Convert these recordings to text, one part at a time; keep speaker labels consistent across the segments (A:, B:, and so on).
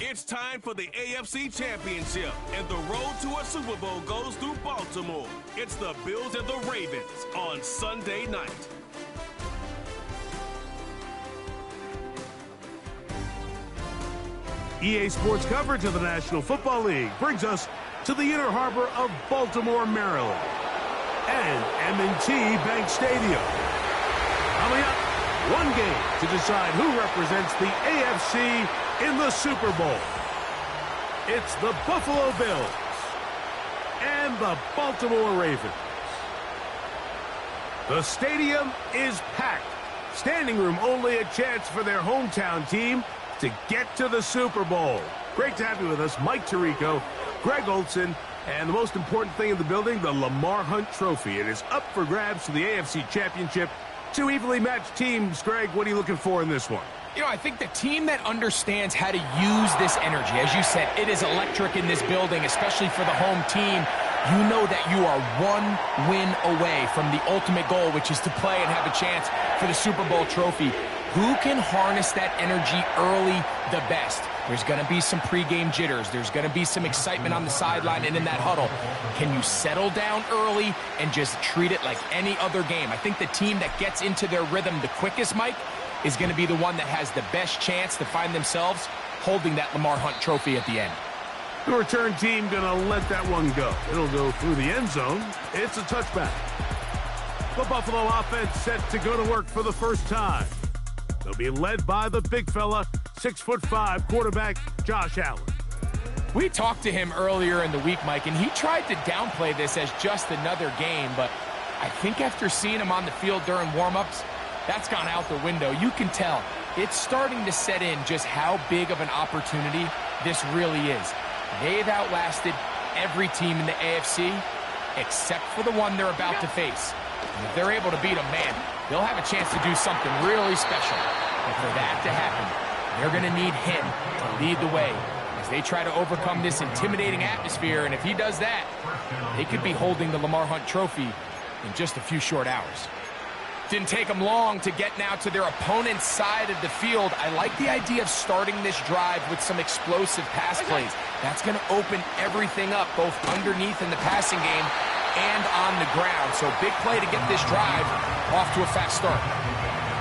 A: It's time for the AFC Championship, and the road to a Super Bowl goes through Baltimore. It's the Bills and the Ravens on Sunday night.
B: EA Sports coverage of the National Football League brings us to the inner harbor of Baltimore, Maryland, and M&T Bank Stadium. Coming up, one game to decide who represents the AFC in the Super Bowl. It's the Buffalo Bills and the Baltimore Ravens. The stadium is packed. Standing room only, a chance for their hometown team to get to the Super Bowl. Great to have you with us, Mike Tirico, Greg Olson, and the most important thing in the building, the Lamar Hunt Trophy. It is up for grabs to the AFC Championship. Two evenly matched teams. Greg, what are you looking for in this one?
C: You know, I think the team that understands how to use this energy, as you said, it is electric in this building, especially for the home team. You know that you are one win away from the ultimate goal, which is to play and have a chance for the Super Bowl trophy. Who can harness that energy early the best? There's going to be some pregame jitters. There's going to be some excitement on the sideline and in that huddle. Can you settle down early and just treat it like any other game? I think the team that gets into their rhythm the quickest, Mike, is going to be the one that has the best chance to find themselves holding that Lamar Hunt Trophy at the end.
B: The return team going to let that one go. It'll go through the end zone. It's a touchback. The Buffalo offense set to go to work for the first time. They'll be led by the big fella, 6'5" quarterback Josh Allen.
C: We talked to him earlier in the week, Mike, and he tried to downplay this as just another game, but I think after seeing him on the field during warm-ups, that's gone out the window. You can tell it's starting to set in just how big of an opportunity this really is. They've outlasted every team in the AFC except for the one they're about to face. And if they're able to beat them, man, they'll have a chance to do something really special. But for that to happen, they're going to need him to lead the way as they try to overcome this intimidating atmosphere. And if he does that, they could be holding the Lamar Hunt Trophy in just a few short hours. Didn't take them long to get now to their opponent's side of the field. I like the idea of starting this drive with some explosive pass plays. That's going to open everything up, both underneath in the passing game and on the ground. So big play to get this drive off to a fast start.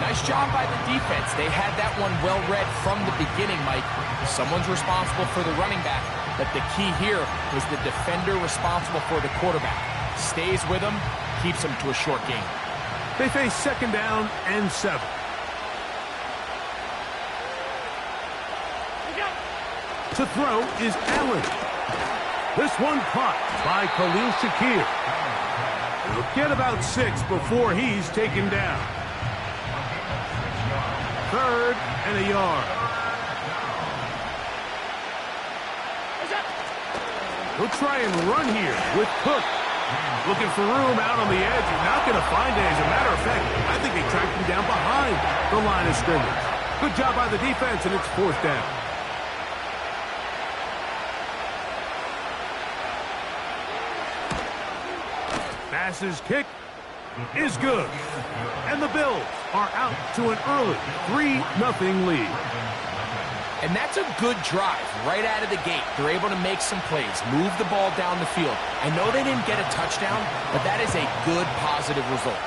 C: Nice job by the defense. They had that one well read from the beginning, Mike. Someone's responsible for the running back, but the key here was the defender responsible for the quarterback. Stays with him, keeps him to a short game.
B: They face second down and 7. To throw is Allen. This one caught by Khalil Shakir. He'll get about 6 before he's taken down. 3rd and a yard. He'll try and run here with Cook. Looking for room out on the edge. He's not going to find it. As a matter of fact, I think they tracked him down behind the line of scrimmage. Good job by the defense, and it's 4th down. Pass's kick is good. And the Bills are out to an early 3-0 lead.
C: And that's a good drive right out of the gate. They're able to make some plays, move the ball down the field. I know they didn't get a touchdown, but that is a good, positive result.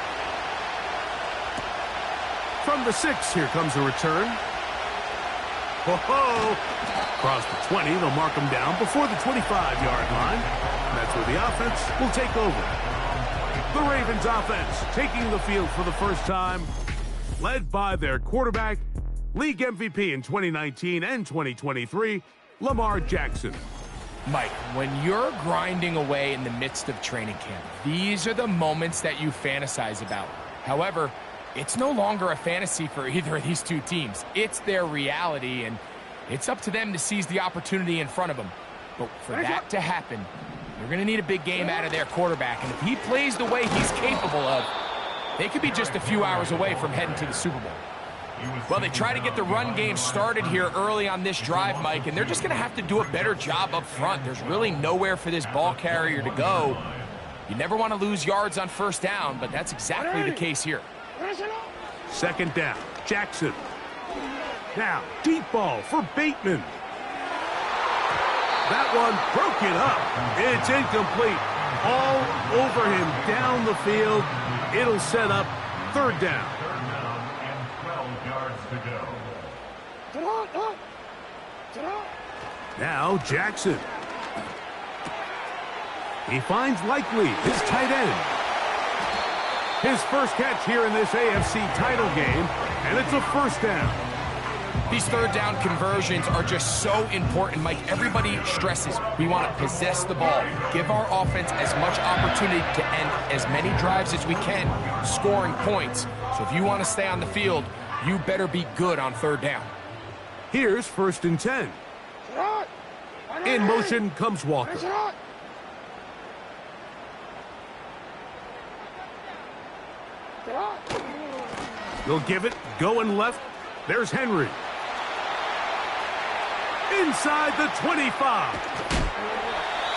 B: From the 6, here comes a return. Ho-ho! Across the 20, they'll mark him down before the 25-yard line. And that's where the offense will take over. The Ravens offense taking the field for the first time, led by their quarterback, league MVP in 2019 and 2023, Lamar Jackson.
C: Mike, when you're grinding away in the midst of training camp, these are the moments that you fantasize about. However, It's no longer a fantasy for either of these two teams. It's their reality, and it's up to them to seize the opportunity in front of them. But for that to happen, you're going to need a big game out of their quarterback. And if he plays the way he's capable of, they could be just a few hours away from heading to the Super Bowl. Well, they try to get the run game started here early on this drive, Mike, and they're just going to have to do a better job up front. There's really nowhere for this ball carrier to go. You never want to lose yards on first down, but that's exactly the case here.
B: Second down, Jackson. Now, deep ball for Bateman. That one broke it up. It's incomplete. All over him down the field. It'll set up third down. Now Jackson. He finds Likely, his tight end. His first catch here in this AFC title game, and it's a first down.
C: These third down conversions are just so important, Mike. Everybody stresses we want to possess the ball, give our offense as much opportunity to end as many drives as we can, scoring points. So if you want to stay on the field, you better be good on third down.
B: Here's first and 10. In motion comes Walker. They'll give it, going left. There's Henry. Inside the 25.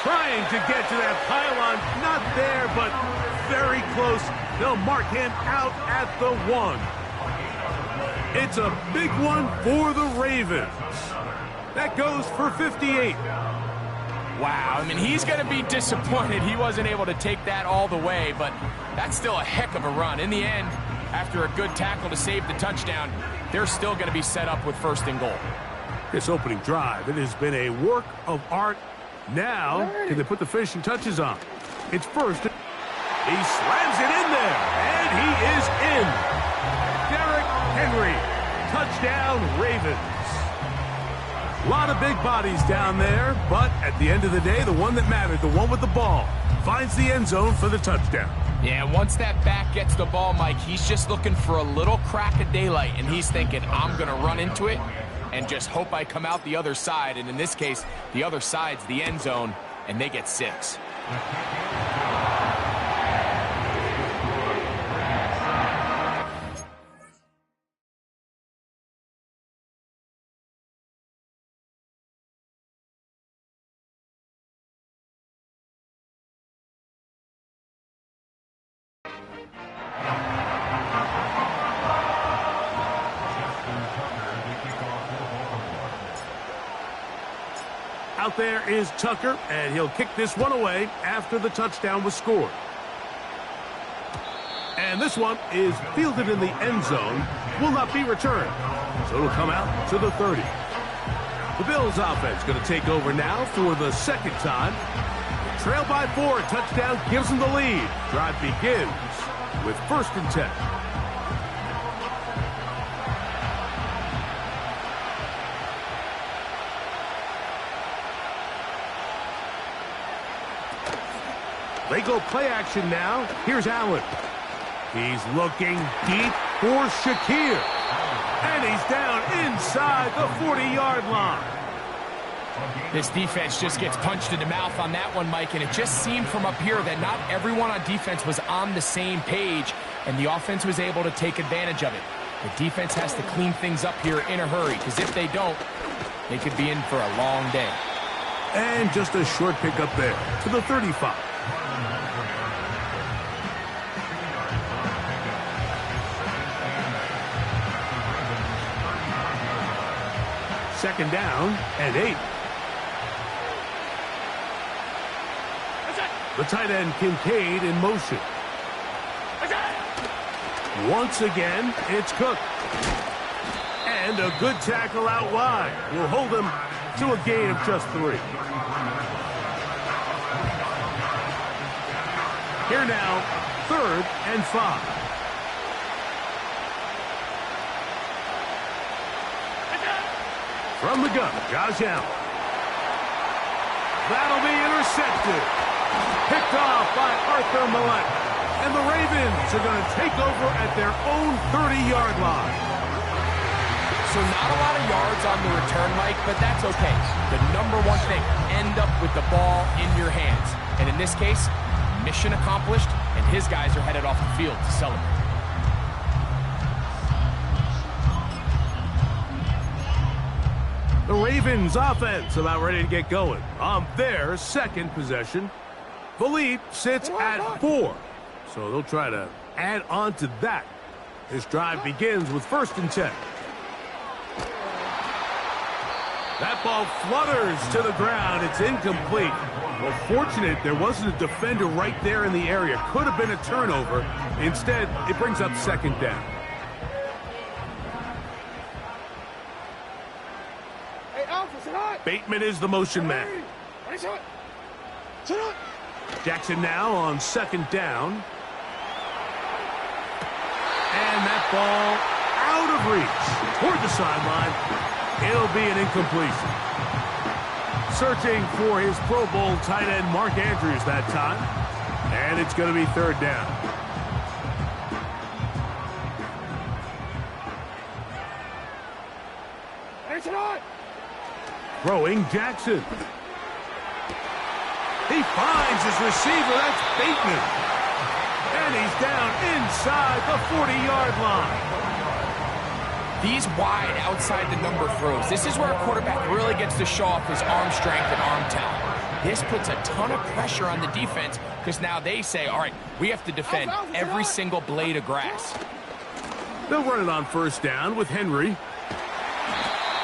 B: Trying to get to that pylon. Not there, but very close. They'll mark him out at the 1. It's a big one for the Ravens. That goes for 58.
C: Wow, I mean, he's going to be disappointed he wasn't able to take that all the way, but that's still a heck of a run. In the end, after a good tackle to save the touchdown, they're still going to be set up with first and goal.
B: This opening drive, it has been a work of art. Now, can they put the finishing touches on? It's first. He slams it in there, and he is in. Derrick Henry, touchdown Ravens. A lot of big bodies down there, but at the end of the day, the one that mattered, the one with the ball, finds the end zone for the touchdown.
C: Yeah, once that back gets the ball, Mike, he's just looking for a little crack of daylight, and he's thinking, I'm going to run into it and just hope I come out the other side. And in this case, the other side's the end zone, and they get 6.
B: Out there is Tucker, and he'll kick this one away after the touchdown was scored. And this one is fielded in the end zone, will not be returned. So it'll come out to the 30. The Bills offense going to take over now for the second time. Trail by 4, touchdown gives them the lead. Drive begins with first and 10. They go play action now. Here's Allen. He's looking deep for Shakir. And he's down inside the 40-yard line.
C: This defense just gets punched in the mouth on that one, Mike, and it just seemed from up here that not everyone on defense was on the same page, and the offense was able to take advantage of it. The defense has to clean things up here in a hurry, because if they don't, they could be in for a long day.
B: And just a short pickup there to the 35. Second down and 8. The tight end Kincaid in motion. Once again, it's Cook. And a good tackle out wide will hold him to a gain of just 3. Here now, 3rd and 5. From the gun, Josh Allen. That'll be intercepted. Picked off by Arthur Millette. And the Ravens are going to take over at their own 30-yard line.
C: So not a lot of yards on the return, Mike, but that's okay. The number one thing, end up with the ball in your hands. And in this case, mission accomplished, and his guys are headed off the field to celebrate.
B: The Ravens offense about ready to get going on their second possession. The lead sits at 4, so they'll try to add on to that. This drive begins with 1st and 10. That ball flutters to the ground. It's incomplete. Well, fortunate there wasn't a defender right there in the area. Could have been a turnover. Instead, it brings up 2nd down. Bateman is the motion man. Jackson now on 2nd down. And that ball out of reach toward the sideline. It'll be an incompletion. Searching for his Pro Bowl tight end Mark Andrews that time. And it's going to be 3rd down. Throwing Jackson. He finds his receiver. That's Bateman. And he's down inside the 40-yard line.
C: These wide outside the number throws. This is where a quarterback really gets to show off his arm strength and arm talent. This puts a ton of pressure on the defense because now they say, all right, we have to defend every single blade of grass.
B: They'll run it on 1st down with Henry.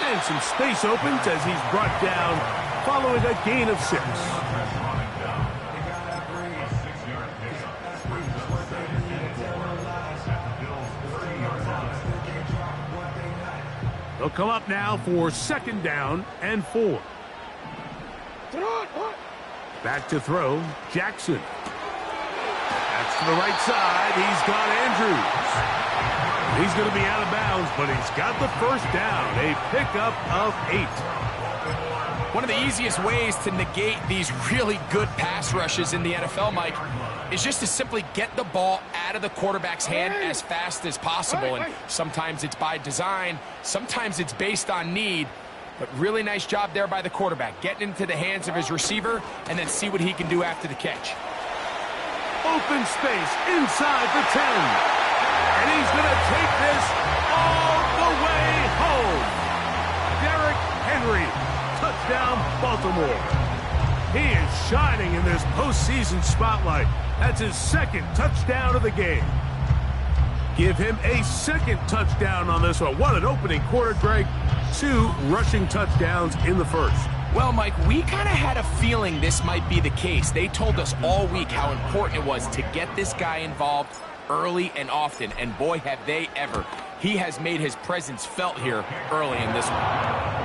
B: And some space opens as he's brought down following a gain of 6. They'll come up now for 2nd down and 4. Back to throw, Jackson. That's to the right side. He's got Andrews. He's going to be out of bounds, but he's got the 1st down. A pickup of 8.
C: One of the easiest ways to negate these really good pass rushes in the NFL, Mike, is just to simply get the ball out of the quarterback's hand as fast as possible. And sometimes it's by design, sometimes it's based on need. But really nice job there by the quarterback, getting into the hands of his receiver and then see what he can do after the catch.
B: Open space inside the 10. And he's going to take this all the way home. Derrick Henry, touchdown Baltimore. He is shining in this postseason spotlight. That's his 2nd touchdown of the game. Give him a 2nd touchdown on this one. What an opening quarter, Greg. 2 rushing touchdowns in the 1st.
C: Well, Mike, we kind of had a feeling this might be the case. They told us all week how important it was to get this guy involved early and often, and boy, have they ever. He has made his presence felt here early in this one.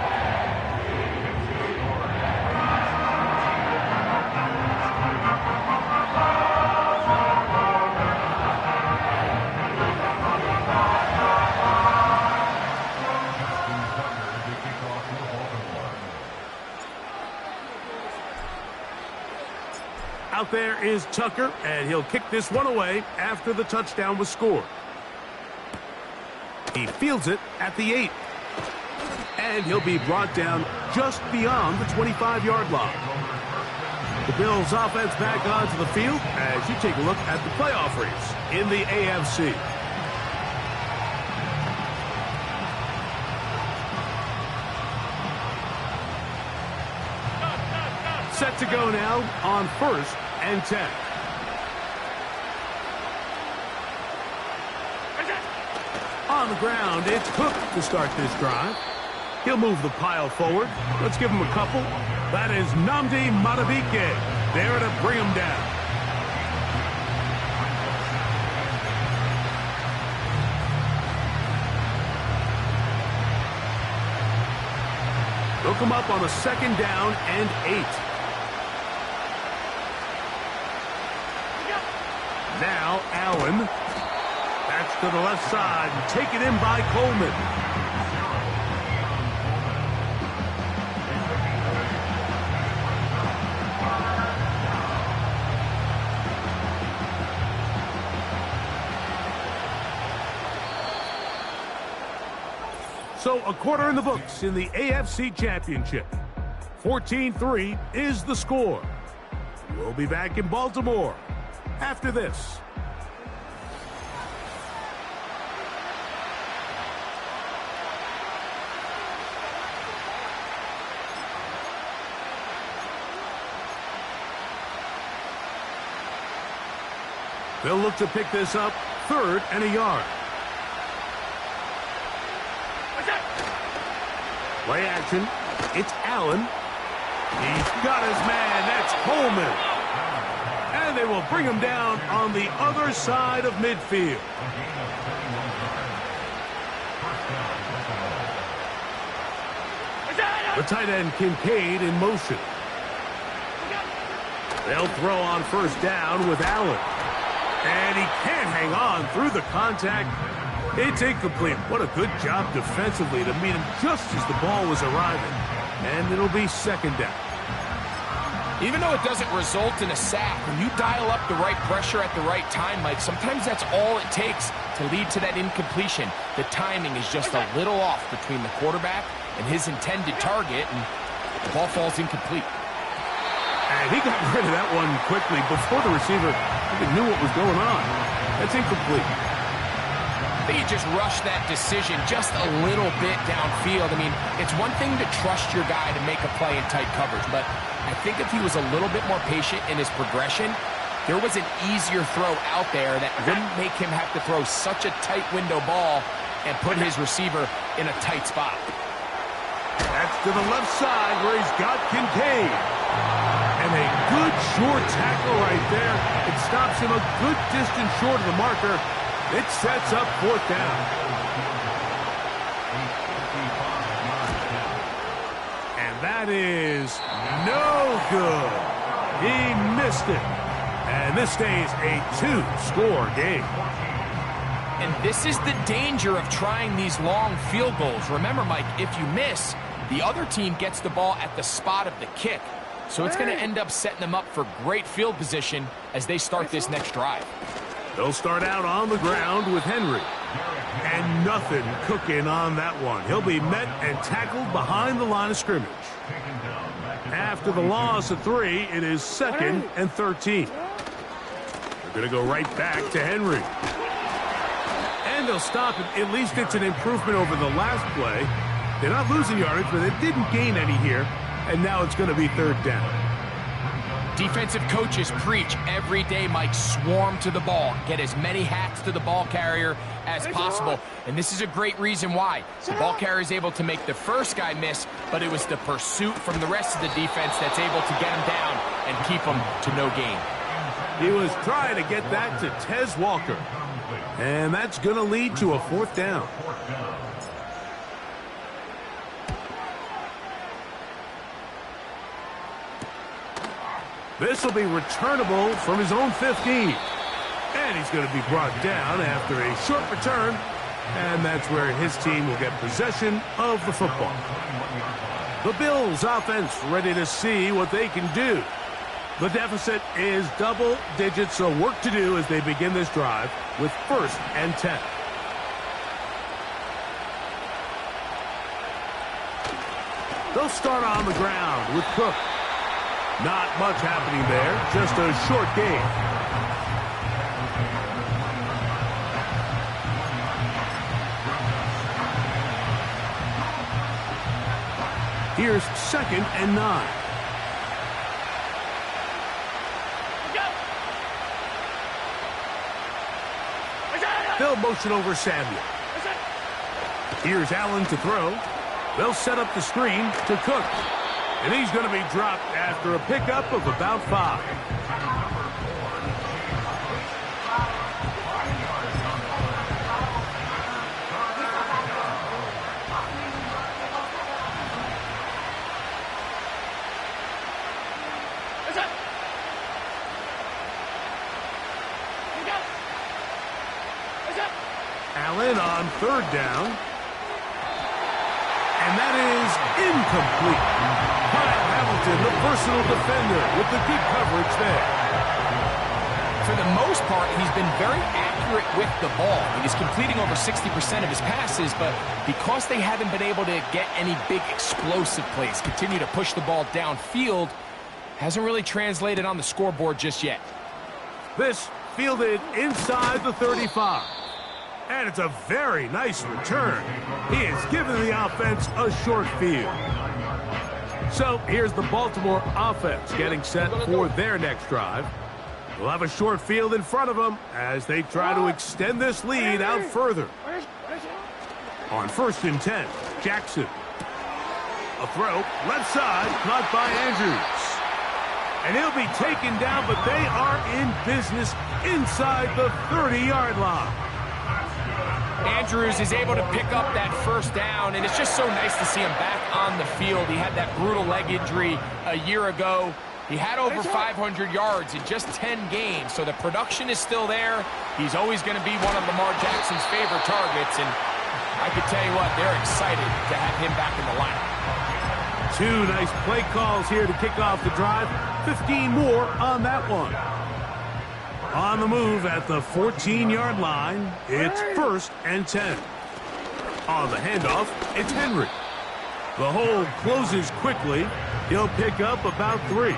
B: Out there is Tucker, and he'll kick this one away after the touchdown was scored. He fields it at the 8. And he'll be brought down just beyond the 25-yard line. The Bills offense back onto the field as you take a look at the playoff race in the AFC. Set to go now on 1st and 10. On the ground, it's Cook to start this drive. He'll move the pile forward. Let's give him a couple. That is Nnamdi Madubuike there to bring him down. They'll come up on a 2nd down and 8. Now Allen. That's to the left side. Taken in by Coleman. So a quarter in the books in the AFC Championship. 14-3 is the score. We'll be back in Baltimore after this. They'll look to pick this up, 3rd and a yard. Play action. It's Allen. He's got his man. That's Coleman. And they will bring him down on the other side of midfield. The tight end Kincaid in motion. They'll throw on 1st down with Allen. And he can't hang on through the contact. It's incomplete. What a good job defensively to meet him just as the ball was arriving. And it'll be 2nd down.
C: Even though it doesn't result in a sack, when you dial up the right pressure at the right time, Mike, sometimes that's all it takes to lead to that incompletion. The timing is just a little off between the quarterback and his intended target, and the ball falls incomplete.
B: And he got rid of that one quickly before the receiver even knew what was going on. That's incomplete.
C: I think he just rushed that decision just a little bit downfield. I mean, it's one thing to trust your guy to make a play in tight coverage, but I think if he was a little bit more patient in his progression, there was an easier throw out there that wouldn't make him have to throw such a tight window ball and put his receiver in a tight spot.
B: That's to the left side where he's got Kincaid. And a good short tackle right there. It stops him a good distance short of the marker. It sets up 4th down. And that is no good. He missed it. And this stays a 2-score game.
C: And this is the danger of trying these long field goals. Remember, Mike, if you miss, the other team gets the ball at the spot of the kick. So it's going to end up setting them up for great field position as they start this next drive.
B: They'll start out on the ground with Henry. And nothing cooking on that one. He'll be met and tackled behind the line of scrimmage. After the loss of 3, it is 2nd and 13. They're going to go right back to Henry. And they'll stop it. At least it's an improvement over the last play. They're not losing yardage, but they didn't gain any here. And now it's going to be 3rd down.
C: Defensive coaches preach every day, Mike, swarm to the ball. Get as many hats to the ball carrier as possible. And this is a great reason why. The ball carrier is able to make the first guy miss, but it was the pursuit from the rest of the defense that's able to get him down and keep him to no gain.
B: He was trying to get that to Tez Walker. And that's going to lead to a 4th down. This will be returnable from his own 15. And he's going to be brought down after a short return. And that's where his team will get possession of the football. The Bills offense ready to see what they can do. The deficit is double digits, so work to do as they begin this drive with 1st and 10. They'll start on the ground with Cook. Not much happening there, just a short game. Here's 2nd and 9. They'll motion over Samuel. Here's Allen to throw. They'll set up the screen to Cook. And he's going to be dropped after a pickup of about 5. Allen on 3rd down. And that is incomplete. Kyle Hamilton, the personal defender, with the good coverage there.
C: For the most part, he's been very accurate accurate with the ball. I mean, he's completing over 60% of his passes, but because they haven't been able to get any big explosive plays, continue to push the ball downfield, hasn't really translated on the scoreboard just yet.
B: This fielded inside the 35. And it's a very nice return. He has given the offense a short field. So here's the Baltimore offense getting set for their next drive. They'll have a short field in front of them as they try to extend this lead out further. On 1st and 10, Jackson. A throw, left side, caught by Andrews. And he'll be taken down, but they are in business inside the 30-yard line.
C: Andrews is able to pick up that first down, and it's just so nice to see him back on the field. He had that brutal leg injury a year ago. He had over 500 yards in just 10 games, so the production is still there. He's always going to be one of Lamar Jackson's favorite targets, and I can tell you what, they're excited to have him back in the lineup.
B: 2 nice play calls here to kick off the drive. 15 more on that one. On the move at the 14-yard line, it's 1st and 10. On the handoff, it's Henry. The hole closes quickly. He'll pick up about 3.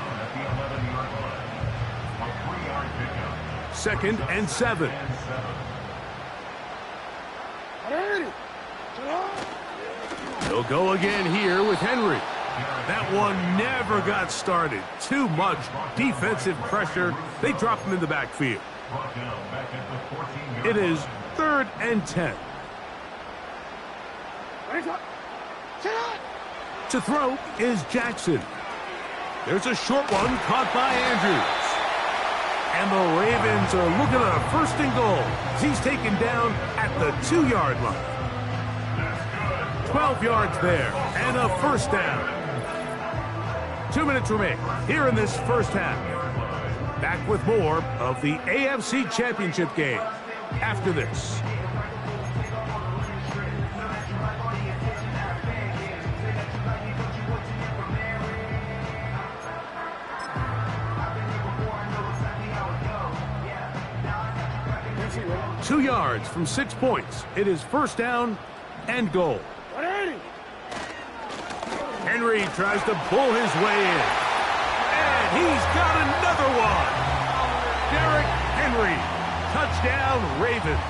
B: 2nd and 7. He'll go again here with Henry. That one never got started. Too much defensive pressure. They drop him in the backfield. It is 3rd and 10. To throw is Jackson. There's a short one caught by Andrews. And the Ravens are looking at a 1st and goal as he's taken down at the 2-yard line. 12 yards there and a 1st down. 2 minutes remain here in this first half. Back with more of the AFC Championship game after this. Two yards from 6 points. It is 1st down and goal. Henry tries to pull his way in. And he's got another one. Derrick Henry. Touchdown, Ravens.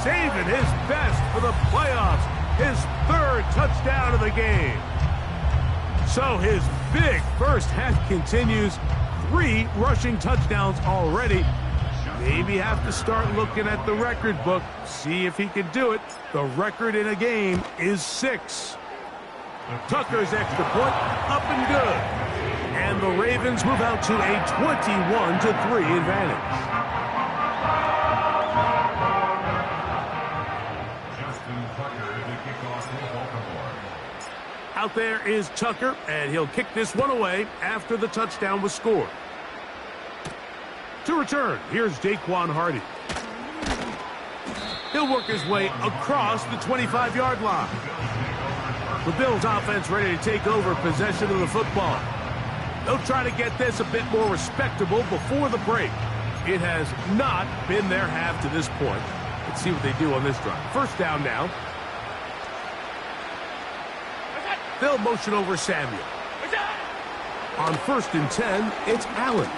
B: Saving his best for the playoffs. His 3rd touchdown of the game. So his big first half continues. 3 rushing touchdowns already. Maybe have to start looking at the record book. See if he can do it. The record in a game is 6. Tucker's extra point, up and good. And the Ravens move out to a 21-3 advantage. Out there is Tucker, and he'll kick this one away after the touchdown was scored. To return, here's Daquan Hardy. He'll work his way across the 25-yard line. The Bills offense ready to take over possession of the football. They'll try to get this a bit more respectable before the break. It has not been their half to this point. Let's see what they do on this drive. 1st down now. They'll motion over Samuel. On 1st and 10, it's Allen.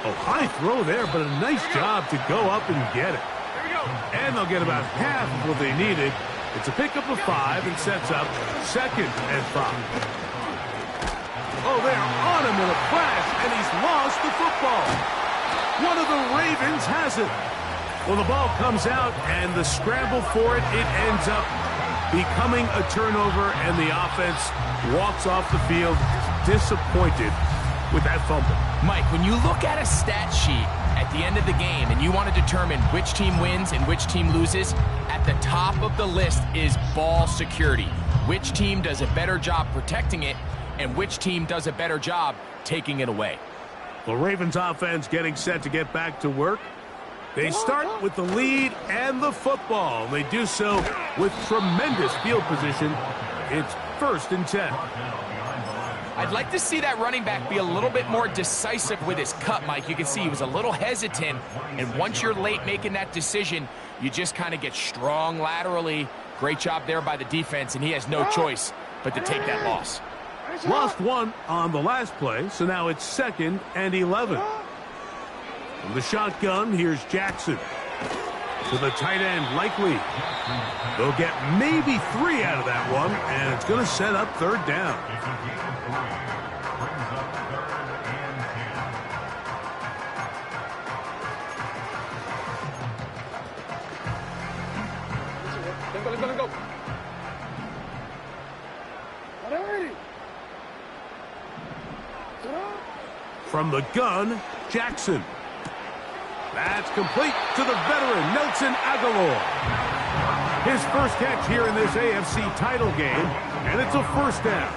B: Oh, high throw there, but a nice job to go up and get it. And they'll get about half of what they needed. It's a pickup of 5 and sets up 2nd and 5. Oh, they're on him in a flash, and he's lost the football. One of the Ravens has it. Well, the ball comes out, and the scramble for it, it ends up becoming a turnover, and the offense walks off the field disappointed with that fumble.
C: Mike, when you look at a stat sheet at the end of the game and you want to determine which team wins and which team loses, at the top of the list is ball security. Which team does a better job protecting it and which team does a better job taking it away.
B: The Ravens offense getting set to get back to work. They start with the lead and the football. They do so with tremendous field position. It's 1st and 10.
C: I'd like to see that running back be a little bit more decisive with his cut, Mike. You can see he was a little hesitant, and once you're late making that decision, you just kind of get strong laterally. Great job there by the defense, and he has no choice but to take that loss.
B: Lost one on the last play, so now it's 2nd and 11. From the shotgun, here's Jackson. To the tight end, Likely. They'll get maybe 3 out of that one, and it's going to set up 3rd down.
D: Let's go.
B: From the gun, Jackson. That's complete to the veteran, Nelson Aguilar. His first catch here in this AFC title game, and it's a 1st down.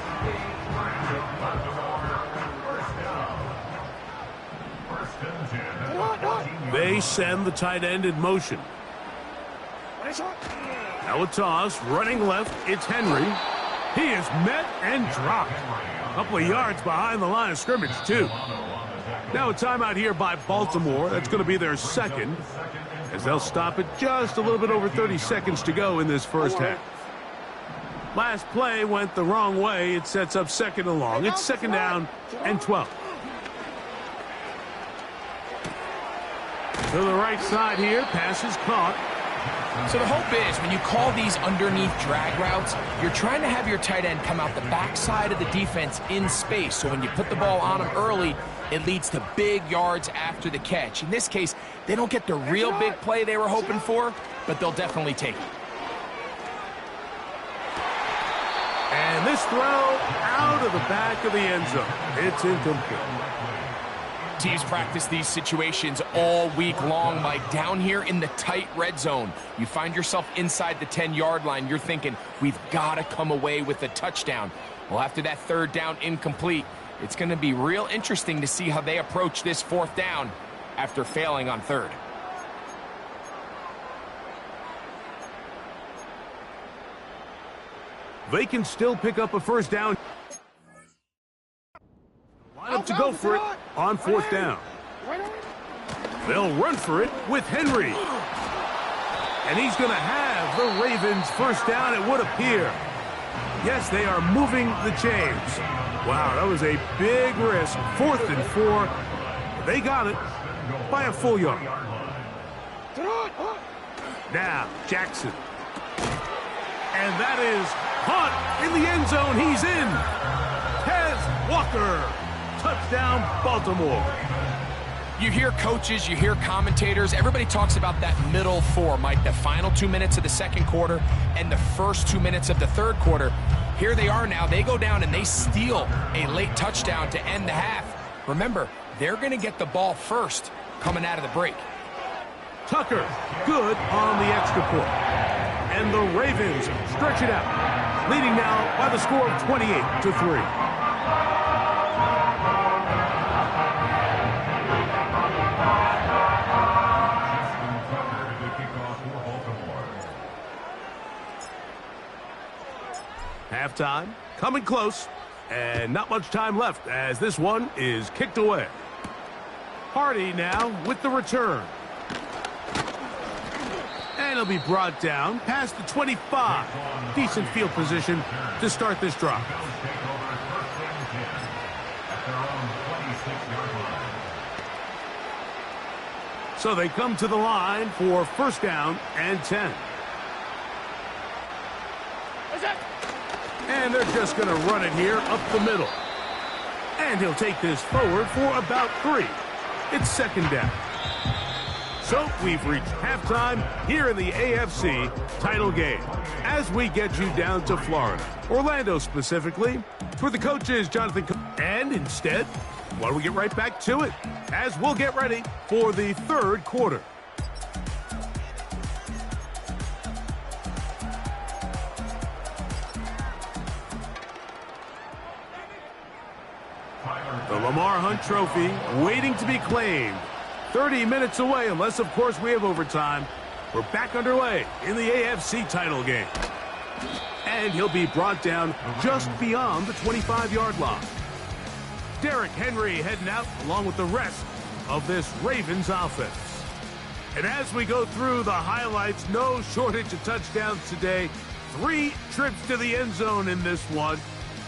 B: They send the tight end in motion. Now a toss, running left, it's Henry. He is met and dropped. A couple of yards behind the line of scrimmage, too. Now a timeout here by Baltimore. That's going to be their 2nd, as they'll stop it just a little bit over 30 seconds to go in this first half. Last play went the wrong way. It sets up 2nd and long. It's 2nd down and 12. To the right side here. Pass is caught.
C: So the hope is when you call these underneath drag routes, you're trying to have your tight end come out the backside of the defense in space. So when you put the ball on him early, it leads to big yards after the catch. In this case, they don't get the real big play they were hoping for, but they'll definitely take it.
B: And this throw out of the back of the end zone. It's incomplete.
C: Teams practice these situations all week long, Mike. Down here in the tight red zone, you find yourself inside the 10-yard line. You're thinking, we've got to come away with a touchdown. Well, after that 3rd down incomplete, it's going to be real interesting to see how they approach this 4th down after failing on 3rd.
B: They can still pick up a 1st down. Line up to go for it on 4th down. They'll run for it with Henry. And he's going to have the Ravens' 1st down, it would appear. Yes, they are moving the chains. Wow, that was a big risk. 4th and 4. They got it by a full yard. Now, Jackson. And that is caught in the end zone. He's in. Tez Walker. Touchdown, Baltimore.
C: You hear coaches, you hear commentators, everybody talks about that middle 4, Mike, the final 2 minutes of the 2nd quarter and the first 2 minutes of the 3rd quarter. Here they are now. They go down and they steal a late touchdown to end the half. Remember, they're going to get the ball first coming out of the break.
B: Tucker, good on the extra point. And the Ravens stretch it out, leading now by the score of 28-3. Halftime, coming close, and not much time left as this one is kicked away. Hardy now with the return. And he'll be brought down past the 25. Decent field position to start this drive. So they come to the line for 1st down and 10. And they're just going to run it here up the middle. And he'll take this forward for about 3. It's 2nd down. So we've reached halftime here in the AFC title game as we get you down to Florida, Orlando specifically, for the coaches, Jonathan. And instead, why don't we get right back to it as we'll get ready for the 3rd quarter. The Lamar Hunt Trophy waiting to be claimed. 30 minutes away, unless, of course, we have overtime. We're back underway in the AFC title game. And he'll be brought down just beyond the 25-yard line. Derrick Henry heading out along with the rest of this Ravens offense. And as we go through the highlights, no shortage of touchdowns today. 3 trips to the end zone in this one.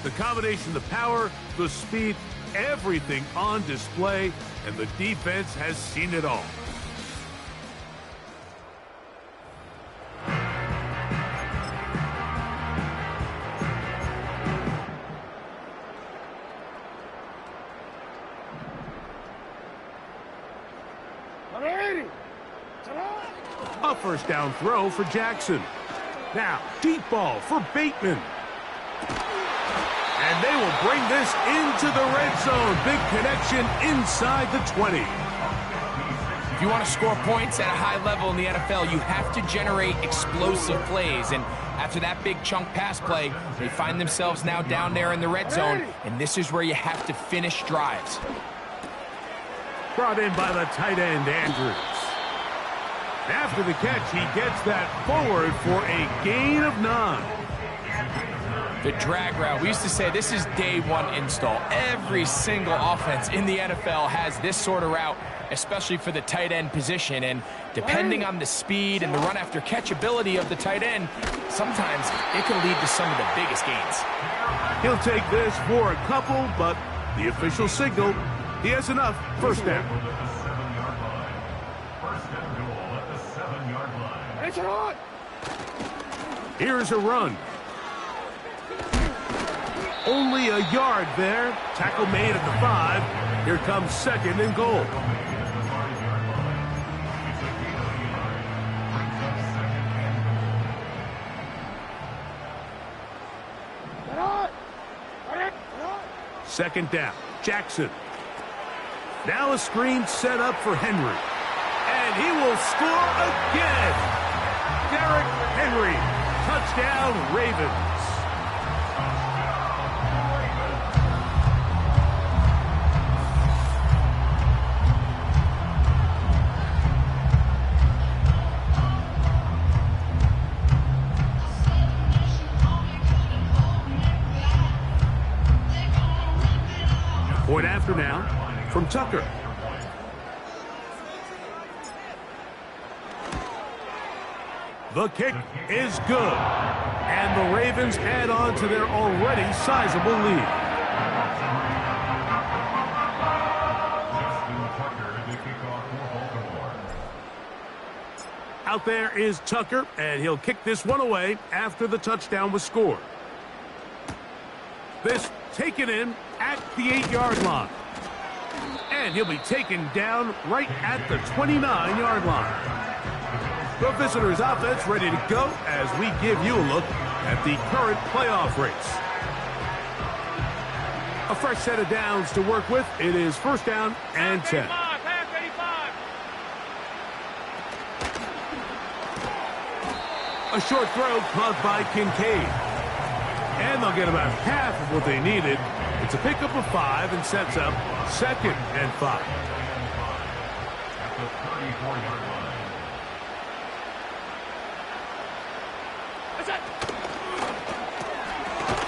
B: The combination, the power, the speed, everything on display, and the defense has seen it all. A first down throw for Jackson. Now, deep ball for Bateman. And they will bring this into the red zone. Big connection inside the 20.
C: If you want to score points at a high level in the NFL, you have to generate explosive plays. And after that big chunk pass play, they find themselves now down there in the red zone. And this is where you have to finish drives.
B: Brought in by the tight end, Andrews. After the catch, he gets that forward for a gain of 9.
C: The drag route, we used to say this is day one install. Every single offense in the NFL has this sort of route, especially for the tight end position. And depending on the speed and the run after catch ability of the tight end, sometimes it can lead to some of the biggest gains.
B: He'll take this for a couple, but the official signal, he has enough. First down. Here's a run. Only a yard there. Tackle made at the 5. Here comes 2nd and goal. Second down. Jackson. Now a screen set up for Henry. And he will score again. Derrick Henry. Touchdown, Ravens. Point after now from Tucker. The kick is good. And the Ravens add on to their already sizable lead. Out there is Tucker, and he'll kick this one away after the touchdown was scored. This taken in at the 8-yard line. And he'll be taken down right at the 29-yard line. The visitors' offense ready to go as we give you a look at the current playoff race. A fresh set of downs to work with. It is first down and 10. A short throw caught by Kincaid. And they'll get about half of what they needed. It's a pickup of 5 and sets up 2nd and 5. At the 34-yard line.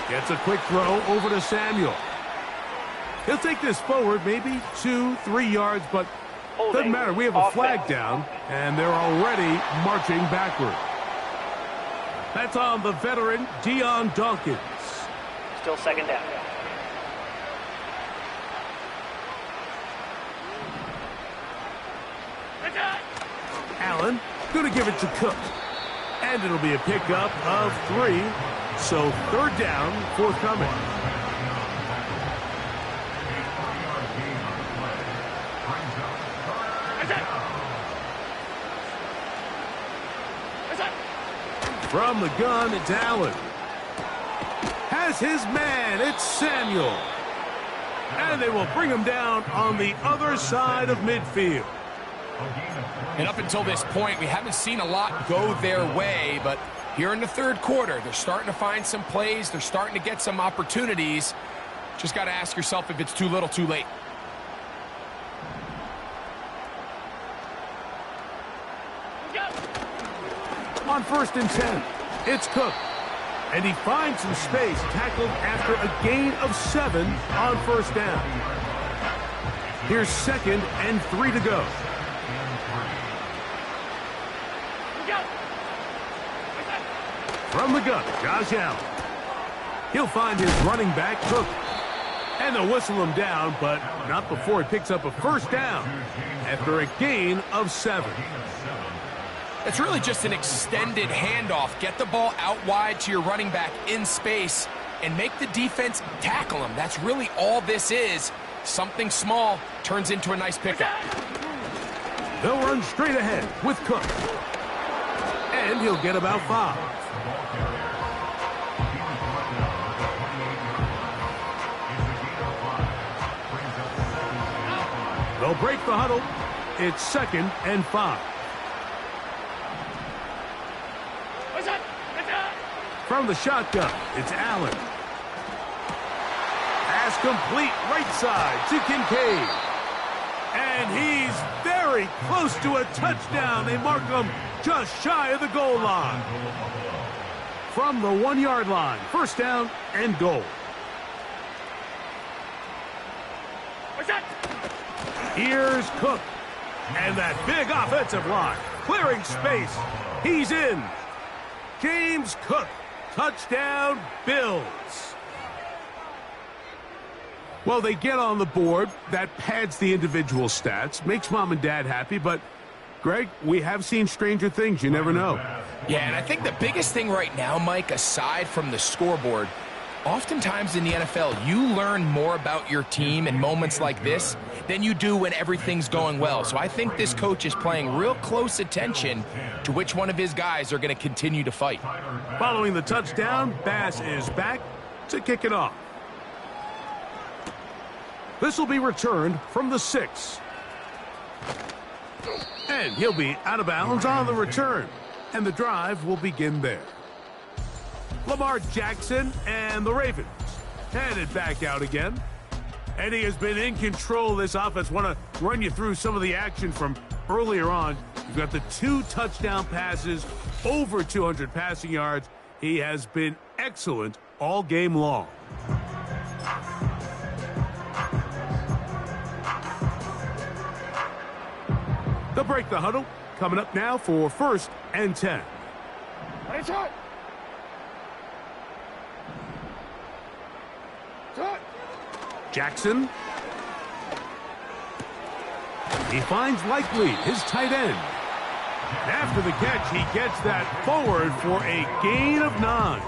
B: Gets a quick throw over to Samuel. He'll take this forward maybe 2-3 yards, but doesn't matter. We have a flag down, and they're already marching backward. That's on the veteran Deion Dawkins.
E: Still 2nd down.
B: Allen going to give it to Cook. And it'll be a pickup of 3. So 3rd down forthcoming. From the gun, it's Allen. Has his man, it's Samuel. And they will bring him down on the other side of midfield.
C: And up until this point, we haven't seen a lot go their way, but here in the 3rd quarter, they're starting to find some plays. They're starting to get some opportunities. Just got to ask yourself if it's too little, too late.
B: On 1st and 10, it's Cook. And he finds some space, tackled after a gain of 7 on first down. Here's 2nd and 3 to go. From the gun, Josh Allen. He'll find his running back, Cook. And they'll whistle him down, but not before he picks up a first down after a gain of 7.
C: It's really just an extended handoff. Get the ball out wide to your running back in space and make the defense tackle him. That's really all this is. Something small turns into a nice pickup.
B: They'll run straight ahead with Cook. And he'll get about 5. They'll break the huddle. It's 2nd and 5. From the shotgun, it's Allen. Pass complete right side to Kincaid. And he's very close to a touchdown. They mark him just shy of the goal line. From the 1-yard line, first down and goal. Here's Cook. And that big offensive line, clearing space. He's in. James Cook, touchdown Bills. Well, they get on the board. That pads the individual stats, makes mom and dad happy, but Greg, we have seen stranger things. You never know.
C: Yeah, and I think the biggest thing right now, Mike, aside from the scoreboard, oftentimes in the NFL, you learn more about your team in moments like this than you do when everything's going well. So I think this coach is paying real close attention to which one of his guys are going to continue to fight.
B: Following the touchdown, Bass is back to kick it off. This will be returned from the 6. And he'll be out of bounds on the return. And the drive will begin there. Lamar Jackson and the Ravens headed back out again. And he has been in control of this offense. Want to run you through some of the action from earlier on. You've got the 2 touchdown passes, over 200 passing yards. He has been excellent all game long. They'll break the huddle. Coming up now for 1st and 10. Jackson. He finds Likely, his tight end. And after the catch, he gets that forward for a gain of 9.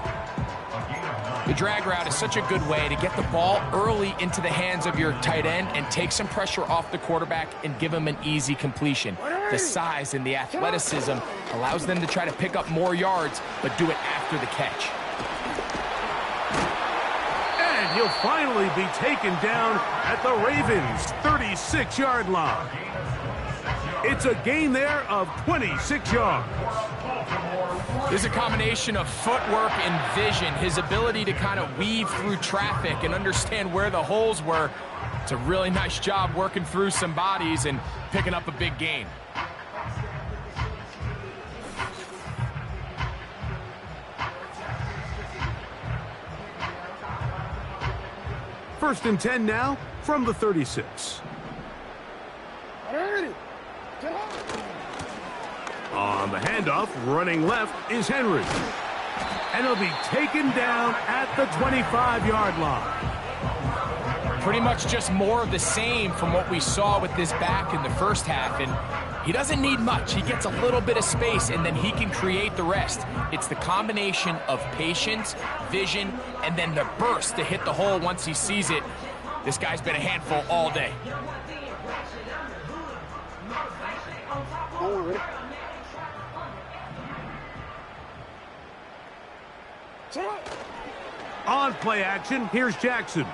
C: The drag route is such a good way to get the ball early into the hands of your tight end and take some pressure off the quarterback and give him an easy completion. The size and the athleticism allows them to try to pick up more yards, but do it after the catch.
B: And he'll finally be taken down at the Ravens' 36-yard line. It's a gain there of 26 yards.
C: There's a combination of footwork and vision, his ability to kind of weave through traffic and understand where the holes were. It's a really nice job working through some bodies and picking up a big gain.
B: First and 10 now from the 36. On the handoff, running left is Henry. And he'll be taken down at the 25-yard line.
C: Pretty much just more of the same from what we saw with this back in the first half. And he doesn't need much. He gets a little bit of space, and then he can create the rest. It's the combination of patience, vision, and then the burst to hit the hole once he sees it. This guy's been a handful all day.
B: On play action, here's Jackson.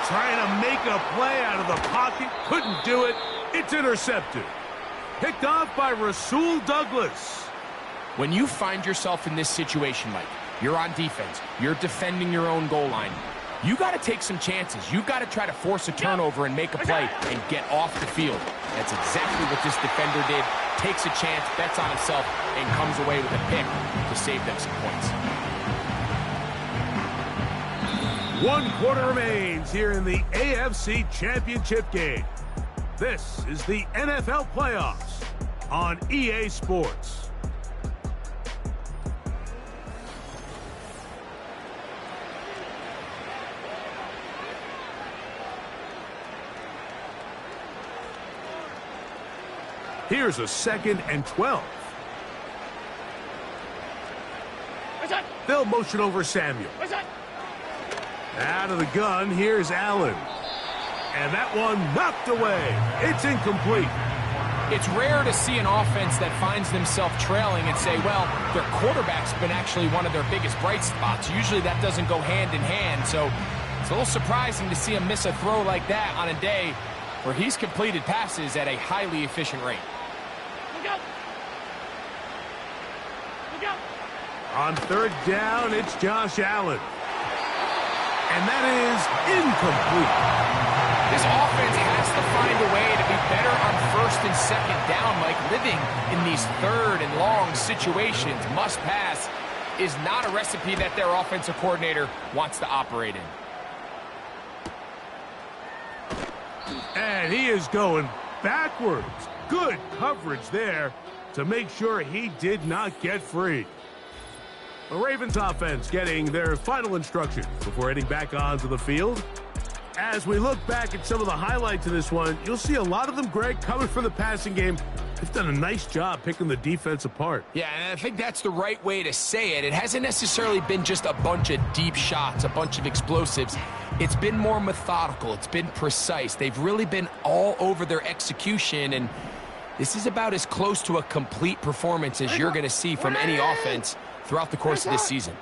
B: Trying to make a play out of the pocket. Couldn't do it. It's intercepted. Picked off by Rasul Douglas.
C: When you find yourself in this situation, Mike, you're on defense, you're defending your own goal line, You got to take some chances. You've got to try to force a turnover and make a play and get off the field. That's exactly what this defender did. Takes a chance, bets on himself, and comes away with a pick to save them some points.
B: 1 quarter remains here in the AFC Championship game. This is the NFL playoffs on EA Sports. Here's a 2nd and 12. They'll motion over Samuel. Out of the gun, here's Allen. And that one knocked away. It's incomplete.
C: It's rare to see an offense that finds themselves trailing and say, well, their quarterback's been actually one of their biggest bright spots. Usually that doesn't go hand in hand, so it's a little surprising to see him miss a throw like that on a day where he's completed passes at a highly efficient rate.
B: On 3rd down, it's Josh Allen. And that is incomplete.
C: This offense has to find a way to be better on 1st and 2nd down, Mike. Living in these 3rd and long situations, must pass, is not a recipe that their offensive coordinator wants to operate in.
B: And he is going backwards. Good coverage there to make sure he did not get free. The Ravens offense getting their final instructions before heading back onto the field. As we look back at some of the highlights of this one, you'll see a lot of them, Greg, coming from the passing game. They've done a nice job picking the defense apart.
C: Yeah, and I think that's the right way to say it. It hasn't necessarily been just a bunch of deep shots, a bunch of explosives. It's been more methodical. It's been precise. They've really been all over their execution, and this is about as close to a complete performance as you're going to see from any offense throughout the course of this season.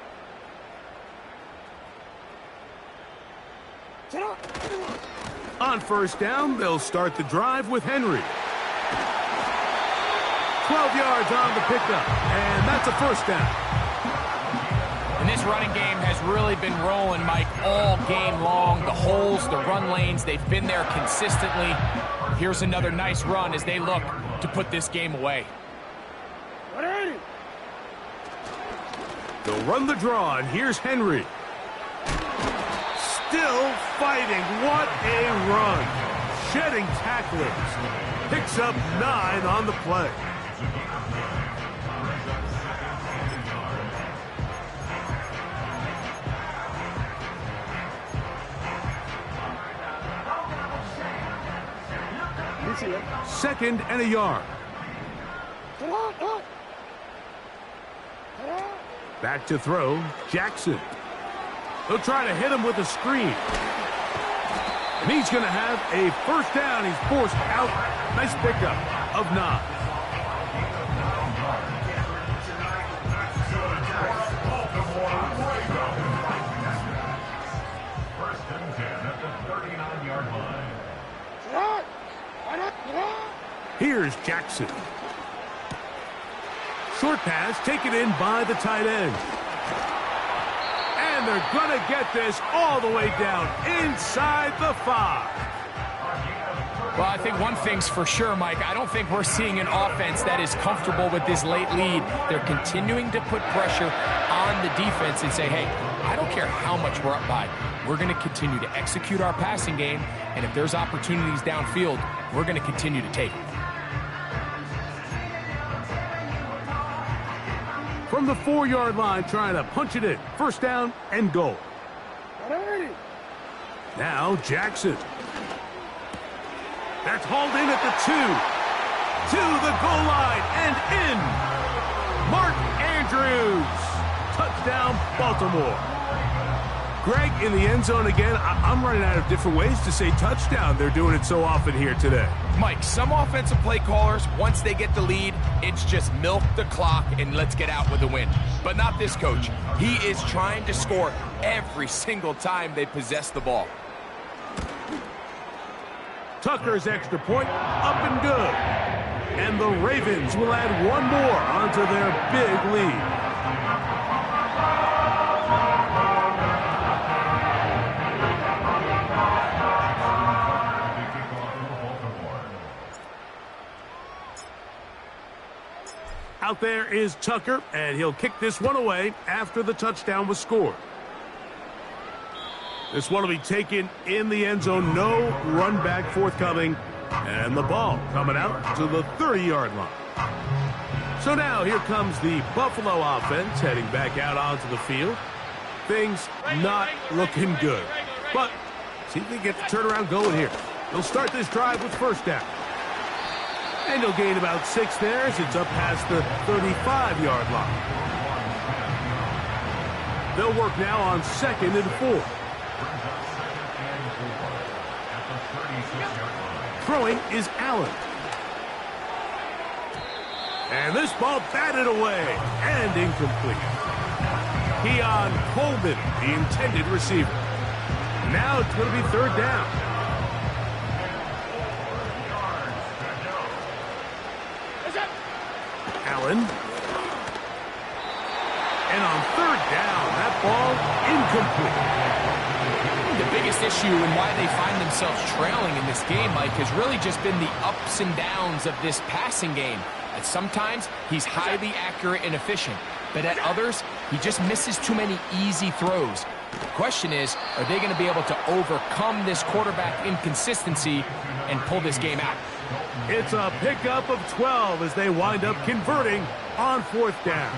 B: On 1st down, they'll start the drive with Henry. 12 yards on the pickup, and that's a 1st down.
C: And this running game has really been rolling, Mike, all game long. The holes, the run lanes, they've been there consistently. Here's another nice run as they look to put this game away.
B: They'll run the draw, and here's Henry. Still fighting. What a run. Shedding tacklers. Picks up 9 on the play. Second and a yard. Back to throw, Jackson. He'll try to hit him with a screen. And he's going to have a 1st down. He's forced out. Nice pickup of 9. Here's Jackson. Short pass taken in by the tight end. And they're going to get this all the way down inside the 5.
C: Well, I think one thing's for sure, Mike. I don't think we're seeing an offense that is comfortable with this late lead. They're continuing to put pressure on the defense and say, hey, I don't care how much we're up by. We're going to continue to execute our passing game, and if there's opportunities downfield, we're going to continue to take them.
B: From the 4-yard line, trying to punch it in. 1st down and goal. Now Jackson. That's hauled in at the 2. To the goal line and in. Mark Andrews. Touchdown, Baltimore. Greg, in the end zone again. I'm running out of different ways to say touchdown. They're doing it so often here today.
C: Mike, some offensive play callers, once they get the lead, it's just milk the clock and let's get out with a win. But not this coach. He is trying to score every single time they possess the ball.
B: Tucker's extra point up and good. And the Ravens will add 1 more onto their big lead. Out there is Tucker, and he'll kick this one away after the touchdown was scored. This one will be taken in the end zone. No run back forthcoming. And the ball coming out to the 30-yard line. So now here comes the Buffalo offense heading back out onto the field. Things not looking good. But see if they get the turnaround going here. They'll start this drive with first down. And he'll gain about 6 there as it's up past the 35-yard line. They'll work now on 2nd and 4. Throwing is Allen. And this ball batted away and incomplete. Keon Coleman, the intended receiver. Now it's going to be 3rd down. Allen. And on 3rd down, that ball incomplete.
C: The biggest issue and why they find themselves trailing in this game, Mike, has really just been the ups and downs of this passing game. At sometimes, he's highly accurate and efficient, but at others, he just misses too many easy throws. The question is, are they going to be able to overcome this quarterback inconsistency and pull this game out?
B: It's a pickup of 12 as they wind up converting on 4th down.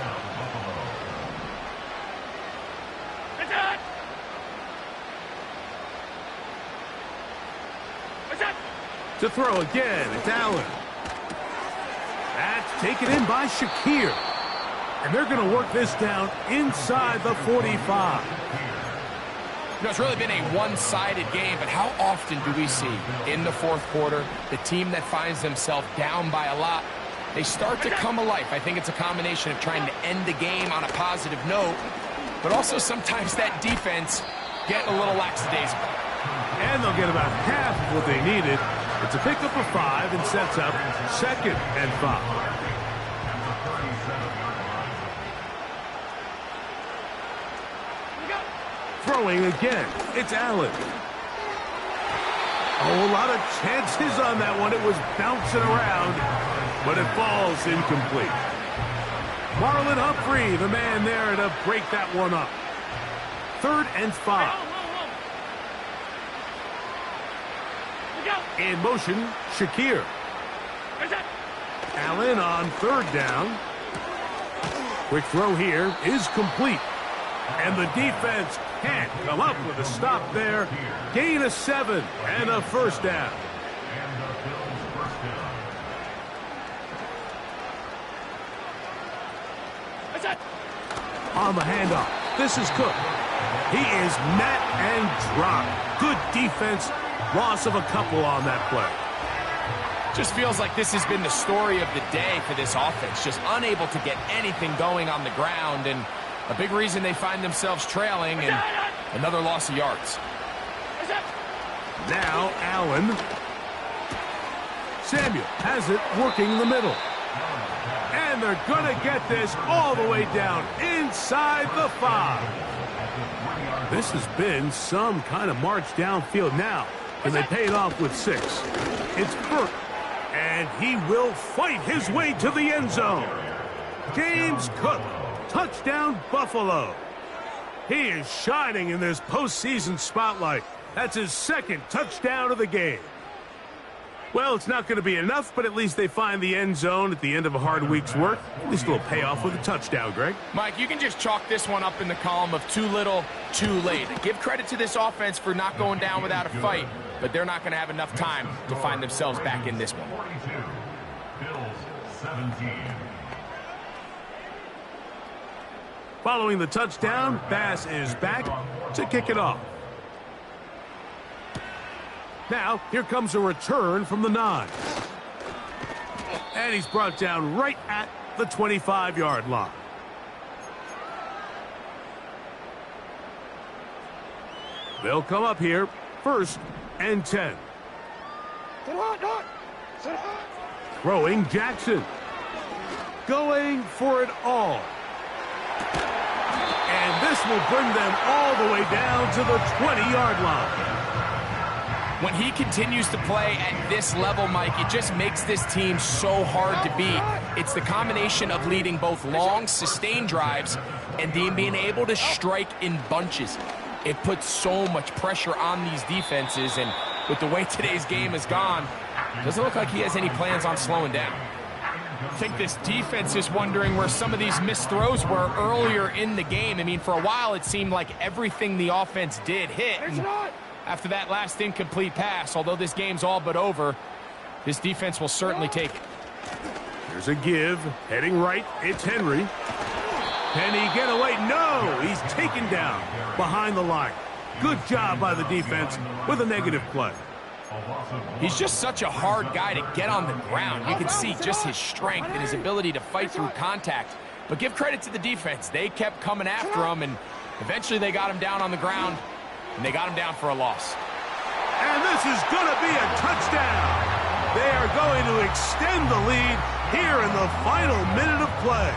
B: To throw again, it's Allen. That's taken in by Shakir. And they're going to work this down inside the 45.
C: You know, it's really been a one-sided game, but how often do we see in the 4th quarter the team that finds themselves down by a lot, they start to come alive. I think it's a combination of trying to end the game on a positive note, but also sometimes that defense get a little lackadaisical.
B: And they'll get about half of what they needed. It's a pickup of 5 and sets up 2nd and 5. Throwing again, it's Allen. Oh, a lot of chances on that one. It was bouncing around, but it falls incomplete. Marlon Humphrey, the man there to break that one up. 3rd and 5. In motion, Shakir. Allen on 3rd down. Quick throw here is complete. And the defense can't come up with a stop there. Gain of 7 and a 1st down. On the handoff, this is Cook. He is met and dropped. Good defense. Loss of a couple on that play.
C: Just feels like this has been the story of the day for this offense. Just unable to get anything going on the ground, and a big reason they find themselves trailing and another loss of yards.
B: Now Allen. Samuel has it working in the middle. And they're going to get this all the way down inside the 5. This has been some kind of march downfield now. And they pay it off with 6. It's Burke. And he will fight his way to the end zone. James Cook. Touchdown, Buffalo. He is shining in this postseason spotlight. That's his 2nd touchdown of the game. Well, it's not going to be enough, but at least they find the end zone at the end of a hard week's work. At least it'll pay off with a touchdown, Greg.
C: Mike, you can just chalk this one up in the column of too little, too late. Give credit to this offense for not going down without a fight, but they're not going to have enough time to find themselves back in this one.
B: Following the touchdown, Bass is back to kick it off. Now, here comes a return from the 9. And he's brought down right at the 25-yard line. They'll come up here, 1st and 10. Throwing Jackson. Going for it all. And this will bring them all the way down to the 20-yard line.
C: When he continues to play at this level, Mike, it just makes this team so hard to beat. It's the combination of leading both long, sustained drives and then being able to strike in bunches. It puts so much pressure on these defenses, and with the way today's game has gone, doesn't look like he has any plans on slowing down. I think this defense is wondering where some of these missed throws were earlier in the game. I mean, for a while, it seemed like everything the offense did hit. After that last incomplete pass, although this game's all but over, this defense will certainly take it.
B: Here's a give. Heading right, it's Henry. Can he get away? No! He's taken down behind the line. Good job by the defense with a negative play.
C: He's just such a hard guy to get on the ground. You can see just his strength and his ability to fight through contact. But give credit to the defense. They kept coming after him, and eventually they got him down on the ground, and they got him down for a loss.
B: And this is going to be a touchdown. They are going to extend the lead here in the final minute of play.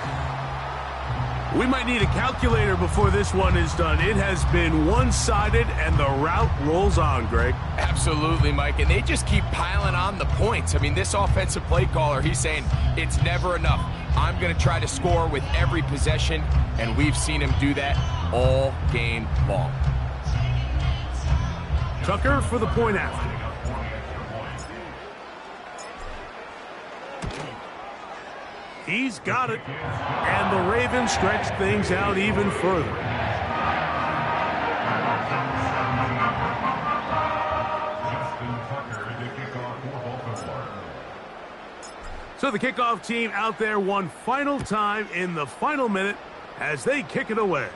B: We might need a calculator before this one is done. It has been one-sided, and the route rolls on, Greg.
C: Absolutely, Mike, and they just keep piling on the points. I mean, this offensive play caller, he's saying it's never enough. I'm going to try to score with every possession, and we've seen him do that all game long.
B: Tucker for the point after. He's got it. And the Ravens stretch things out even further. So the kickoff team out there one final time in the final minute as they kick it away.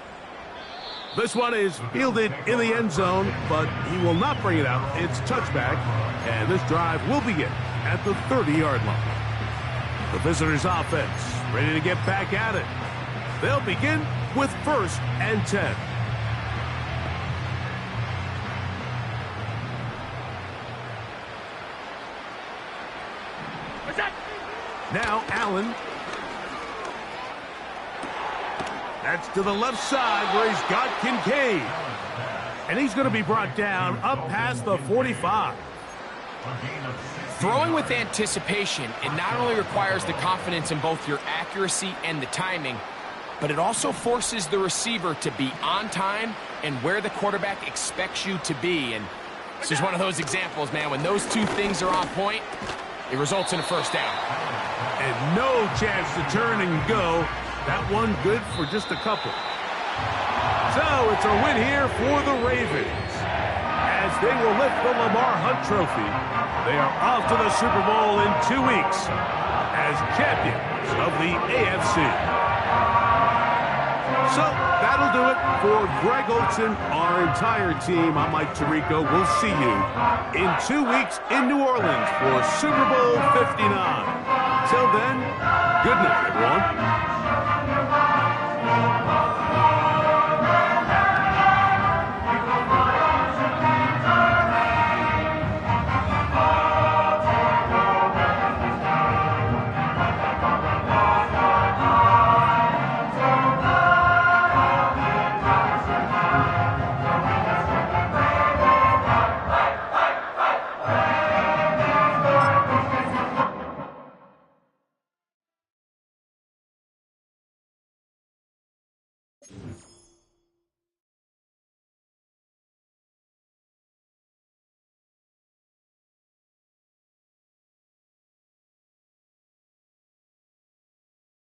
B: This one is fielded in the end zone, but he will not bring it out. It's touchback, and this drive will begin at the 30-yard line. The visitors' offense ready to get back at it. They'll begin with 1st and 10. Now Allen. That's to the left side where he's got Kincaid. And he's going to be brought down up past the 45.
C: Throwing with anticipation, it not only requires the confidence in both your accuracy and the timing, but it also forces the receiver to be on time and where the quarterback expects you to be. And this is one of those examples, man. When those two things are on point, it results in a first down.
B: And no chance to turn and go. That one good for just a couple. So it's a win here for the Ravens, as they will lift the Lamar Hunt Trophy. They are off to the Super Bowl in 2 weeks as champions of the AFC. So that'll do it for Greg Olson, our entire team. I'm Mike Tirico. We'll see you in 2 weeks in New Orleans for Super Bowl 59. Till then, good night, everyone.